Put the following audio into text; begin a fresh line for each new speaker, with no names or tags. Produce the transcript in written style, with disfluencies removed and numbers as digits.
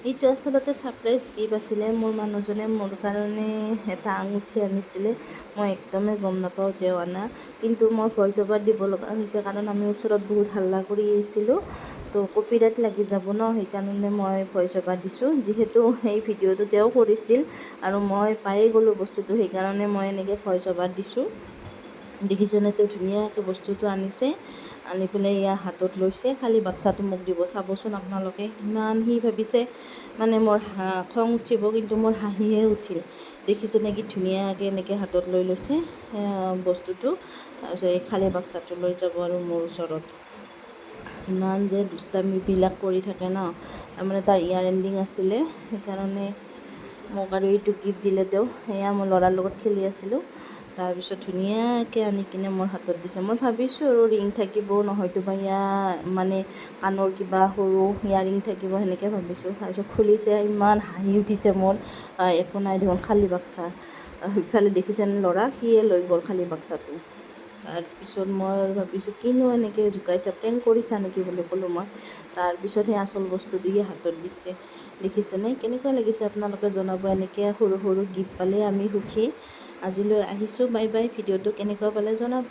এইটো আচলতে surprise gift আছিলে। মোৰ মানুহজনে মোৰ কাৰণে এটা আঙুঠি আনিছিলে। মই একদমেই গম নাপাওঁ তেওঁ অনা, কিন্তু মই ভইচ অভাৰ দিব লগা হৈছে কাৰণ আমি ওচৰত বহুত হাল্লা কৰি আছিলোঁ, তো কপিৰাইট লাগি যাব ন, সেইকাৰণে মই ভইচ অভাৰ দিছোঁ। যিহেতু সেই ভিডিঅ'টো তেওঁ কৰিছিল আৰু মই পায়েই গ'লোঁ বস্তুটো, সেইকাৰণে মই এনেকৈ ভইচ অভাৰ দিছোঁ। দেখিছেনে, তেওঁ ধুনীয়াকৈ বস্তুটো আনিছে, আনি পেলাই ইয়াৰ হাতত লৈছে। খালী বাক্সাটো মোক দিব। চাবচোন আপোনালোকে, ইমান সি ভাবিছে মানে মোৰ খং উঠিব, কিন্তু মোৰ হাঁহিহে উঠিল। দেখিছেনে কি ধুনীয়াকৈ এনেকৈ হাতত লৈ লৈছে বস্তুটো, তাৰপিছত এই খালী বাক্সাটো লৈ যাব আৰু মোৰ ওচৰত। ইমান যে দুষ্টামিবিলাক কৰি থাকে ন, তাৰমানে তাৰ ইয়াৰ এণ্ডিং আছিলে, সেইকাৰণে মোক আৰু এইটো গিফ্ট দিলে তেওঁ। সেয়া মই ল'ৰাৰ লগত খেলি আছিলোঁ, তাৰপিছত ধুনীয়াকৈ আনি কিনে মোৰ হাতত দিছে। মই ভাবিছোঁ আৰু ৰিং থাকিব, নহয়তো বা মানে কাণৰ কিবা সৰু ইয়াৰিং থাকিব, সেনেকৈ ভাবিছোঁ। তাৰপিছত খুলিছে, ইমান হাঁহি উঠিছে মোৰ। একো নাই দেখোন, খালী বাক্সা। সিফালে দেখিছেনে ল'ৰা, সিয়ে লৈ গ'ল খালী বাক্সাটো। তাৰপিছত মই ভাবিছোঁ কিনো এনেকৈ জোকাইছে, প্ৰেংক কৰিছা নেকি বুলি ক'লোঁ মই। তাৰপিছত সেই আচল বস্তুটো হাতত দিছে। দেখিছেনে, কেনেকুৱা লাগিছে আপোনালোকে জনাব। এনেকৈ সৰু সৰু গিফ্ট পালে আমি সুখী। আজিলৈ আহিছোঁ, বাই বাই। ভিডিঅ'টো কেনেকুৱা পালে জনাব।